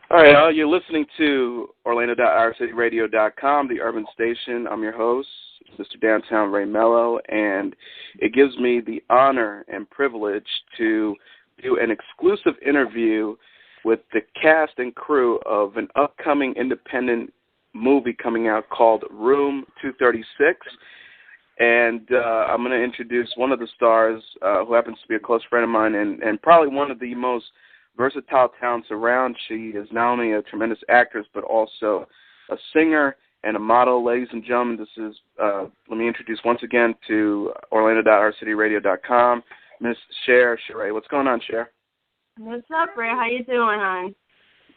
All right, you're listening to Orlando.OurCityRadio.com, the urban station. I'm your host, Mr. Downtown Ray Melo, and it gives me the honor and privilege to do an exclusive interview with the cast and crew of an upcoming independent movie coming out called Room 236. And I'm going to introduce one of the stars who happens to be a close friend of mine and probably one of the most versatile talents around. She is not only a tremendous actress, but also a singer and a model. Ladies and gentlemen, this is, let me introduce once again to Orlando.OurCityRadio.com, Miss Cher Sheree. What's going on, Cher? What's up, Ray? How you doing, hon?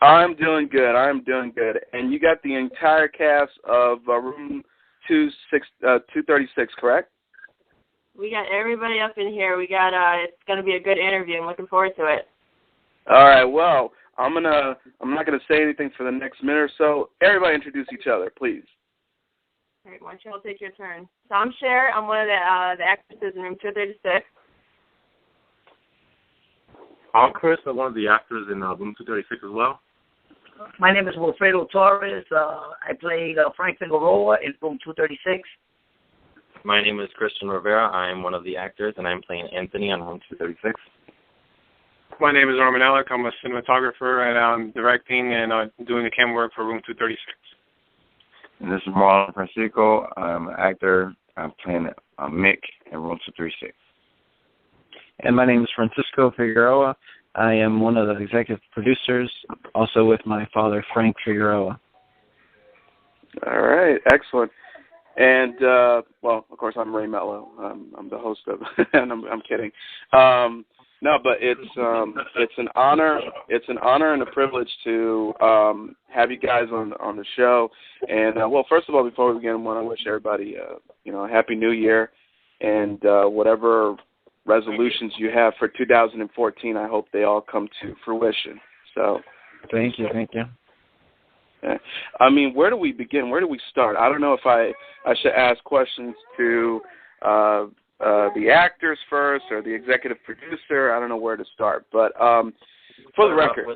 I'm doing good. And you got the entire cast of Room 236, correct? We got everybody up in here. We got, it's going to be a good interview. I'm looking forward to it. All right, well, I'm not gonna say anything for the next minute or so. Everybody introduce each other, please. All right, why don't you all take your turn? So I'm Cher. I'm one of the actresses in Room 236. I'm Chris. I'm one of the actors in Room 236 as well. My name is Wilfredo Torres. I played Frank Figueroa in Room 236. My name is Christian Rivera. I am one of the actors, and I'm playing Anthony on Room 236. My name is Armin Alec. I'm a cinematographer, and I'm directing and doing the camera work for Room 236. And this is Marlon Francisco. I'm an actor. I'm playing Mick in Room 236. And my name is Francisco Figueroa. I am one of the executive producers, also with my father, Frank Figueroa. All right, excellent. And, well, of course, I'm Ray Melo. I'm the host of, and I'm kidding. No, but it's an honor. It's an honor and a privilege to have you guys on the show. And well, first of all, before we begin, I want to wish everybody a happy New Year, and whatever resolutions you have for 2014, I hope they all come to fruition. So, thank you. Yeah. I mean, where do we begin? Where do we start? I don't know if I should ask questions to the actors first or the executive producer. I don't know where to start, but for the record,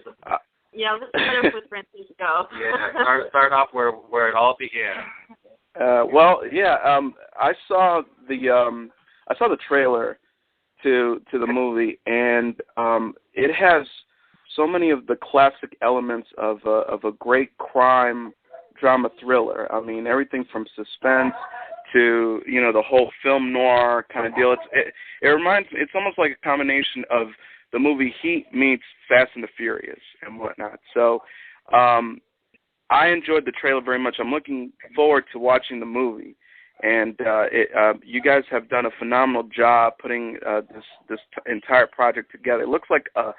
yeah, let's start off with Francisco. Yeah, start off where it all began. Well, yeah, I saw the trailer to the movie, and it has so many of the classic elements of a great crime drama thriller. I mean, everything from suspense to the whole film noir kind of deal. It reminds me. It's almost like a combination of the movie Heat meets Fast and the Furious and whatnot. So I enjoyed the trailer very much. I'm looking forward to watching the movie. And you guys have done a phenomenal job putting this entire project together. It looks like a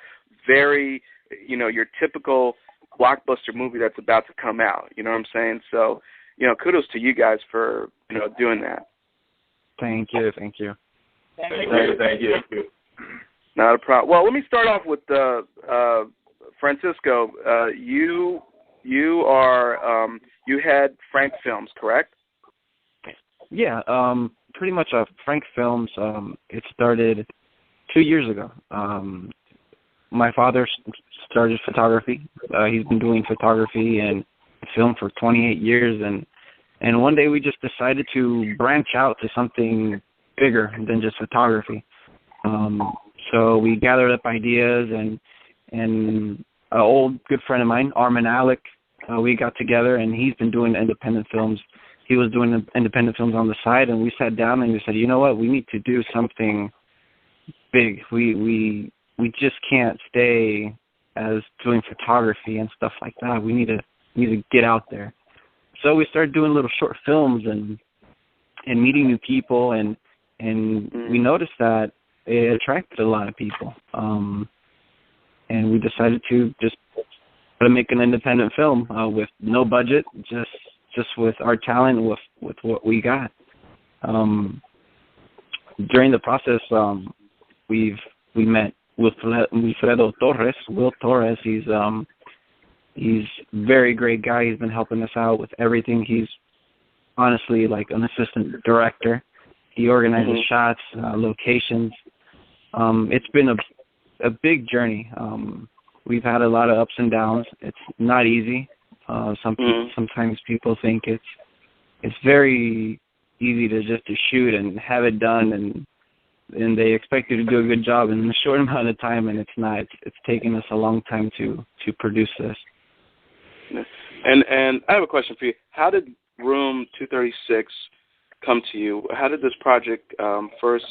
very your typical blockbuster movie that's about to come out. You know what I'm saying? So kudos to you guys for doing that. Thank you. Thank you. Not a problem. Well, let me start off with Francisco. You are you had Frank Films, correct? Yeah, pretty much Frank Films. It started 2 years ago. My father started photography. He's been doing photography and film for 28 years, and one day we just decided to branch out to something bigger than just photography. So we gathered up ideas, and an old good friend of mine, Armin Alec, we got together, and he's been doing independent films. He was doing independent films on the side, and we sat down and we said, you know what, we need to do something big. We just can't stay as doing photography and stuff like that. We need to get out there. So we started doing little short films and meeting new people, and we noticed that it attracted a lot of people. And we decided to just make an independent film with no budget, just with our talent, with what we got. During the process, we met Wilfredo Torres. Will Torres, he's a very great guy. He's been helping us out with everything. He's honestly like an assistant director. He organizes shots, locations. It's been a big journey. We've had a lot of ups and downs. It's not easy. Sometimes people think it's very easy to shoot and have it done, and they expect you to do a good job in a short amount of time, and it's not. It's taken us a long time to produce this. And I have a question for you. How did Room 236 come to you? How did this project first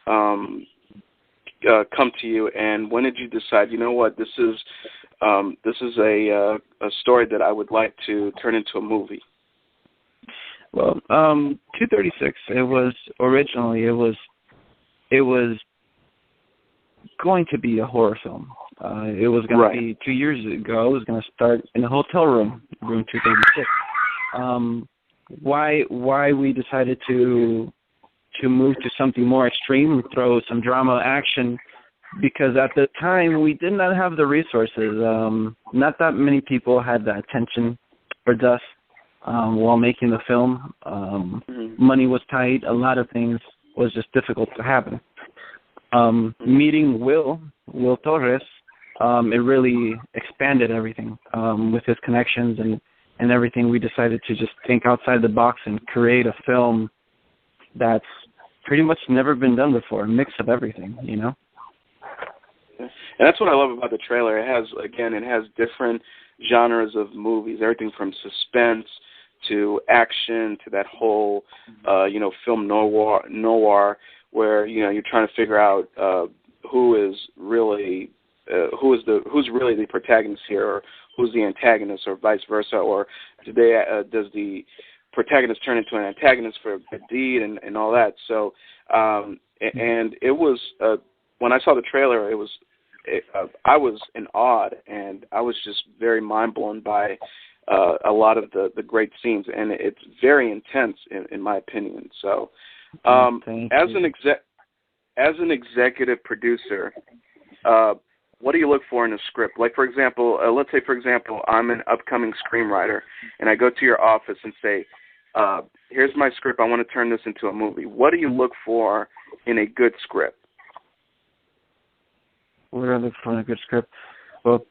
come to you, and when did you decide, you know what, this is a story that I would like to turn into a movie? Well, 236, it was going to be a horror film. It was going to be 2 years ago. It was going to start in a hotel room, Room 236. Why we decided to move to something more extreme, throw some drama, action, because at the time we did not have the resources. Not that many people had the attention for us while making the film. Money was tight. A lot of things was just difficult to happen. Meeting Will Torres, it really expanded everything with his connections and everything. We decided to just think outside the box and create a film that's pretty much never been done before, a mix of everything, you know? And that's what I love about the trailer. It has different genres of movies, everything from suspense to action to that whole, film noir, where you're trying to figure out who's really the protagonist here, or who's the antagonist, or vice versa, or does the protagonist turn into an antagonist for a good deed and all that. So, and it was when I saw the trailer, I was in awe, and I was just very mind blown by a lot of the great scenes, and it's very intense in my opinion. So, as an executive producer, what do you look for in a script? Like, for example, let's say, I'm an upcoming screenwriter, and I go to your office and say, here's my script. I want to turn this into a movie. What do you look for in a good script? What do I look for in a good script? Well,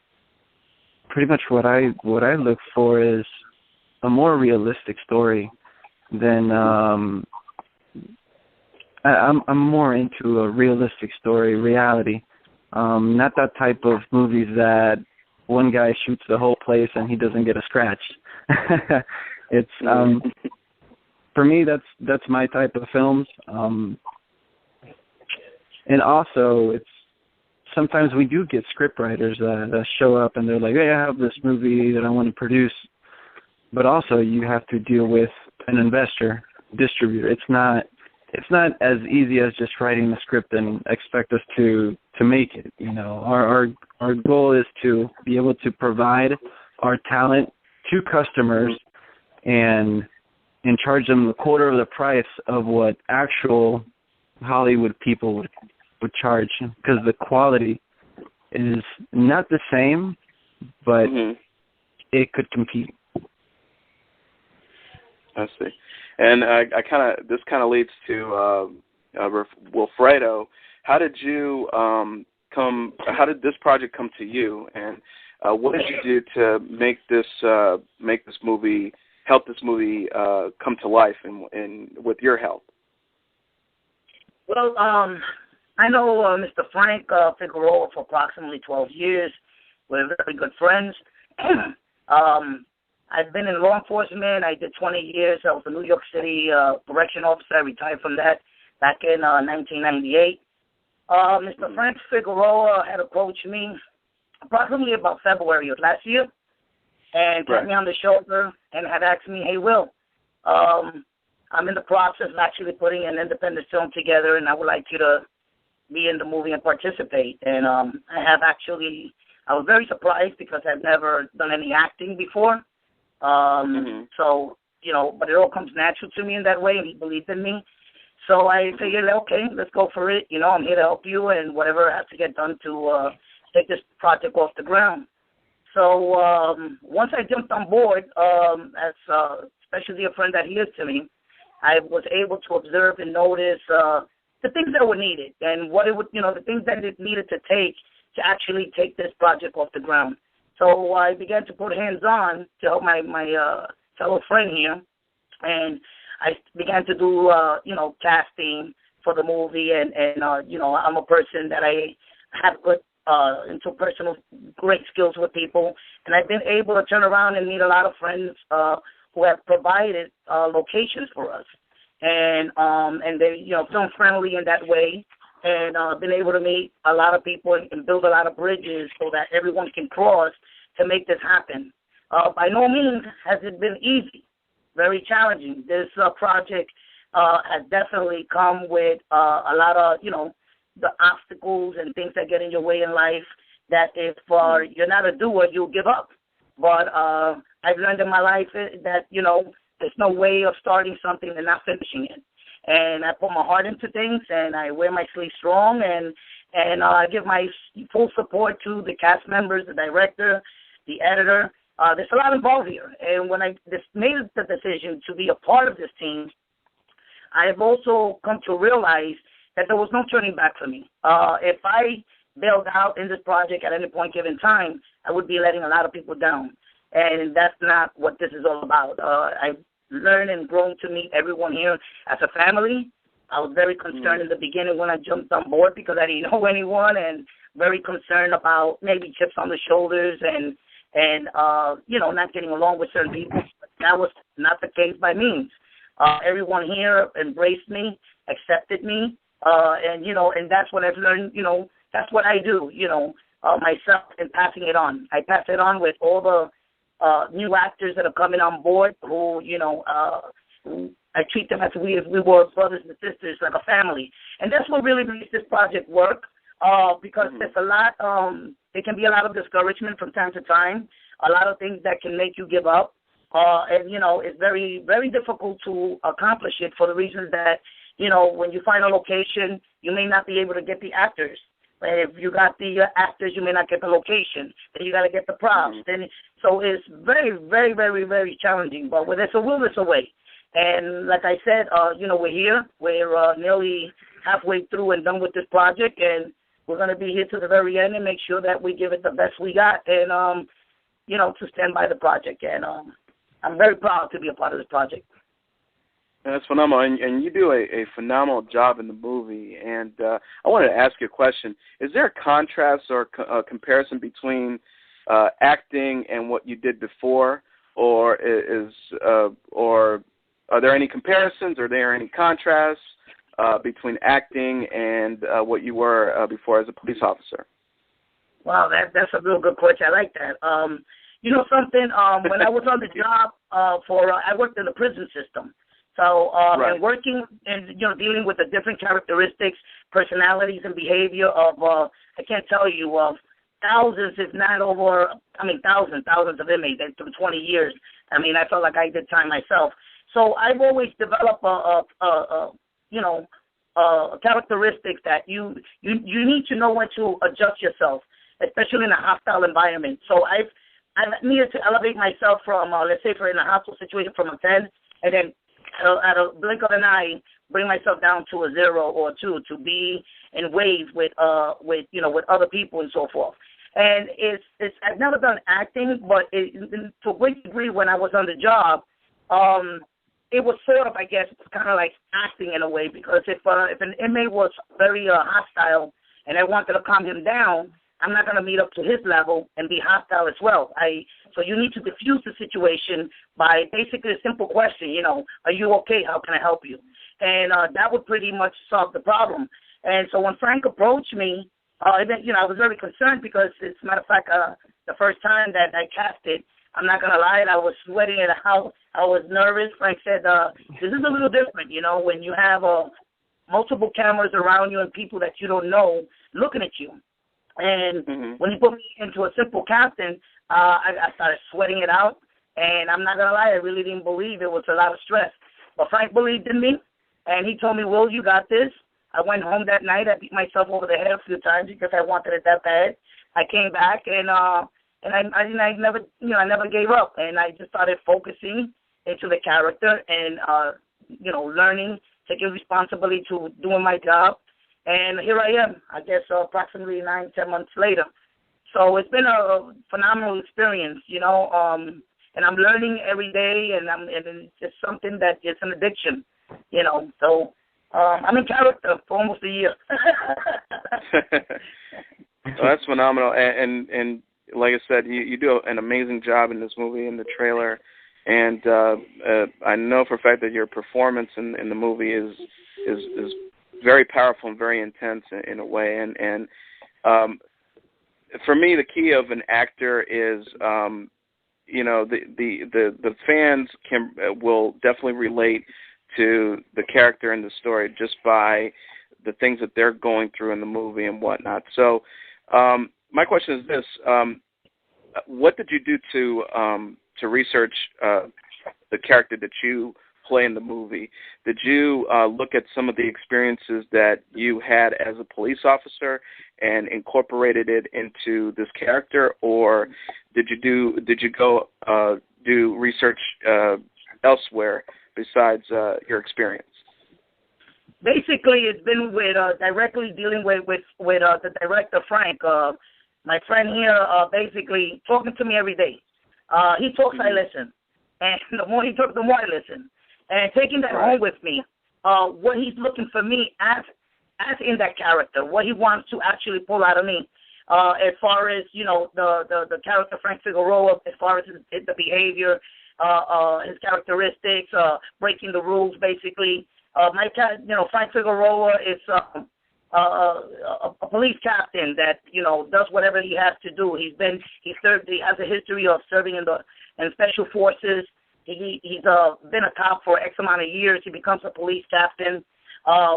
pretty much what I look for is a more realistic story than I'm more into a realistic story, reality. Not that type of movies that one guy shoots the whole place and he doesn't get a scratch. It's for me, that's my type of films. And also, it's sometimes we do get script writers that show up and they're like, hey, I have this movie that I want to produce. But also, you have to deal with an investor, distributor. It's not as easy as just writing the script and expect us to make it. Our goal is to be able to provide our talent to customers and charge them a quarter of the price of what actual Hollywood people would charge, because the quality is not the same, but it could compete. I see. And this kind of leads to Wilfredo. How did this project come to you, and what did you do to make this movie, help this movie come to life, and with your help? Well, I know Mr. Frank Figueroa for approximately 12 years. We're very good friends. I've been in law enforcement. I did 20 years. I was a New York City correction officer. I retired from that back in 1998. Mr. Frank Figueroa had approached me approximately about February of last year and tapped me on the shoulder and had asked me, hey, Will, I'm in the process of actually putting an independent film together, and I would like you to be in the movie and participate. And I was very surprised because I've never done any acting before. So, but it all comes natural to me in that way, and he believed in me. So I figured, okay, let's go for it. I'm here to help you and whatever has to get done to take this project off the ground. So once I jumped on board, as especially a friend that he is to me, I was able to observe and notice the things that were needed and what it would, the things that it needed to take to actually take this project off the ground. So I began to put hands-on to help my fellow friend here, and I began to do, casting for the movie, and I'm a person that I have good interpersonal great skills with people, and I've been able to turn around and meet a lot of friends who have provided locations for us, and they film friendly in that way, and been able to meet a lot of people and build a lot of bridges so that everyone can cross to make this happen. By no means has it been easy. Very challenging. This project has definitely come with a lot of, the obstacles and things that get in your way in life that if you're not a doer, you'll give up. But I've learned in my life that, there's no way of starting something and not finishing it. And I put my heart into things, and I wear my sleeves strong, and I give my full support to the cast members, the director, the editor. There's a lot involved here. And when I made the decision to be a part of this team, I have also come to realize that there was no turning back for me. If I bailed out in this project at any point given time, I would be letting a lot of people down. And that's not what this is all about. I've learned and grown to meet everyone here as a family. I was very concerned in the beginning when I jumped on board because I didn't know anyone, and very concerned about maybe chips on the shoulders and not getting along with certain people. But that was not the case by means. Everyone here embraced me, accepted me, and that's what I've learned, that's what I do, myself, and passing it on. I pass it on with all the new actors that are coming on board who, I treat them as if we were brothers and sisters, like a family. And that's what really makes this project work, because there's a lot, there can be a lot of discouragement from time to time, a lot of things that can make you give up. And, it's very, very difficult to accomplish it for the reasons that, when you find a location, you may not be able to get the actors. If you got the actors, you may not get the location. Then you got to get the props. So it's very, very, very, very challenging. But there's a will, there's a way. And like I said, we're here. We're nearly halfway through and done with this project. And we're going to be here to the very end and make sure that we give it the best we got and, to stand by the project. And I'm very proud to be a part of this project. That's phenomenal, and you do a phenomenal job in the movie. And I wanted to ask you a question. Is there a contrast or a comparison between acting and what you did before, or are there any comparisons? Are there any contrasts between acting and what you were before as a police officer? Wow, that's a real good question. I like that. Something, when I was on the job I worked in the prison system. So, and working and, dealing with the different characteristics, personalities, and behavior of, I can't tell you, of thousands, if not over, thousands of inmates through 20 years. I felt like I did time myself. So I've always developed characteristics that you need to know when to adjust yourself, especially in a hostile environment. So I needed to elevate myself from, let's say, in a hostile situation, from a 10, and then at a blink of an eye, bring myself down to a 0 or 2 to be in waves with other people and so forth. And I've never done acting, but to a great degree when I was on the job, it was sort of, I guess, kind of like acting in a way, because if an inmate was very hostile and I wanted to calm him down, I'm not going to meet up to his level and be hostile as well. So you need to diffuse the situation by basically a simple question, are you okay? How can I help you? And that would pretty much solve the problem. And so when Frank approached me, I was very concerned because, as a matter of fact, the first time that I casted, I'm not going to lie, I was sweating in the house. I was nervous. Frank said, this is a little different, when you have multiple cameras around you and people that you don't know looking at you. And when he put me into a simple casting, I started sweating it out. And I'm not going to lie, I really didn't believe it was a lot of stress. But Frank believed in me, and he told me, Will, you got this. I went home that night. I beat myself over the head a few times because I wanted it that bad. I came back, and I never gave up. And I just started focusing into the character and, learning, taking responsibility to doing my job. And here I am, I guess approximately 9-10 months later. So it's been a phenomenal experience, you know, and I'm learning every day, and it's just something that is an addiction, you know. So I'm in character for almost a year. Well, that's phenomenal, and like I said, you do an amazing job in this movie, in the trailer, and I know for a fact that your performance in the movie is very powerful and very intense in a way, and for me, the key of an actor is, you know, the fans will definitely relate to the character in the story just by the things that they're going through in the movie and whatnot. So, my question is this: what did you do to research the character that you play in the movie? Did you look at some of the experiences that you had as a police officer and incorporated it into this character, or did you go do research elsewhere besides your experience? Basically, it's been with directly dealing with the director, Frank. My friend here, basically talking to me every day. He talks, I listen, and the more he talks, the more I listen. And taking that home with me, what he's looking for me as in that character, what he wants to actually pull out of me, as far as, you know, the character Frank Figueroa, as far as the behavior, his characteristics, breaking the rules, basically. Frank Figueroa is a police captain that, you know, does whatever he has to do. He has a history of serving in special forces. He's been a cop for X amount of years. He becomes a police captain.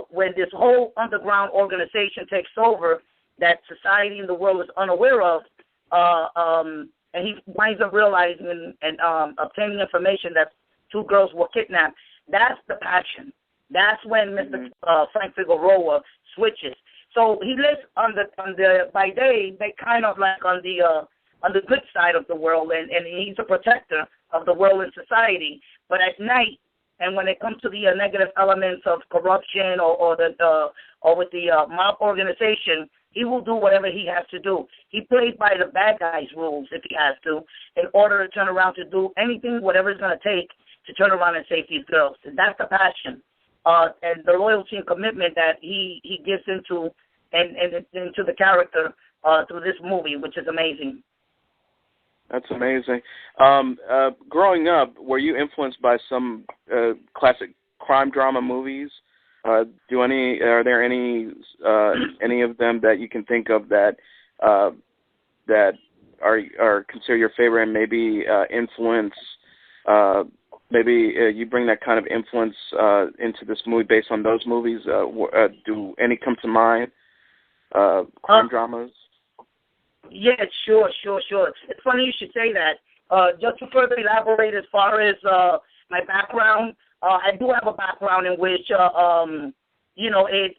When this whole underground organization takes over that society and the world is unaware of, and he winds up realizing and obtaining information that 2 girls were kidnapped, that's the passion. That's when Mr. Frank Figueroa switches. So he lives on the by day, they kind of like on the good side of the world, and he's a protector of the world and society. But at night, and when it comes to the negative elements of corruption or with the mob organization, he will do whatever he has to do. He plays by the bad guys' rules if he has to, in order to turn around to do anything, whatever it's going to take to turn around and save these girls. And that's the passion and the loyalty and commitment that he gives into the character through this movie, which is amazing. That's amazing. Growing up, were you influenced by some classic crime drama movies? Are there any of them that you can think of that are considered your favorite and maybe influence? Maybe you bring that kind of influence into this movie based on those movies. Do any come to mind? Crime dramas. Yeah, sure. It's funny you should say that. Just to further elaborate as far as my background, I do have a background in which, you know, it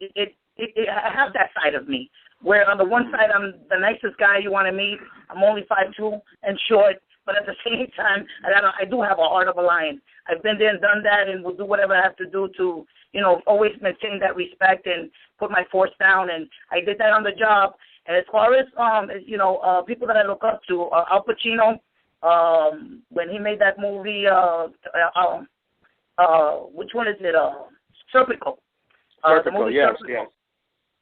has that side of me. Where on the one side I'm the nicest guy you want to meet. I'm only 5'2" and short, but at the same time I do have a heart of a lion. I've been there and done that, and will do whatever I have to do to, you know, always maintain that respect and put my force down. And I did that on the job. And as far as, you know, people that I look up to, Al Pacino, when he made that movie, which one is it? Serpico. Serpico, yes.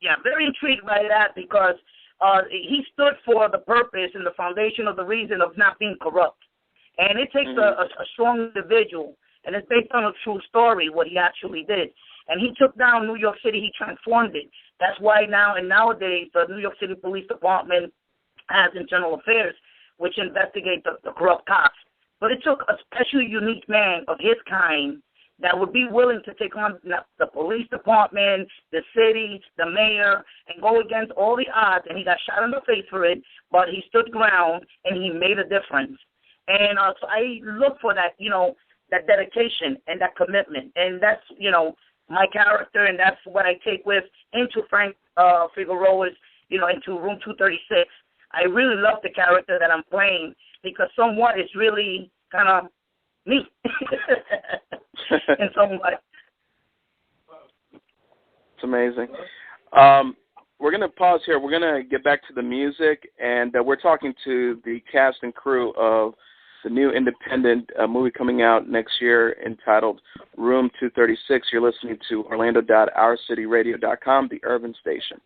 Yeah, very intrigued by that because he stood for the purpose and the foundation of the reason of not being corrupt. And it takes a strong individual, and it's based on a true story, what he actually did. And he took down New York City. He transformed it. That's why nowadays, the New York City Police Department has internal affairs, which investigate the corrupt cops. But it took a special, unique man of his kind that would be willing to take on the police department, the city, the mayor, and go against all the odds. And he got shot in the face for it, but he stood ground, and he made a difference. And so I look for that, you know, that dedication and that commitment. And that's, you know, my character, and that's what I take into Frank Figueroa's, you know, into Room 236. I really love the character that I'm playing because somewhat it's really kind of me in some way. It's amazing. We're going to pause here. We're going to get back to the music, and we're talking to the cast and crew of the new independent movie coming out next year entitled Room 236. You're listening to Orlando.OurCityRadio.com, the Urban Station.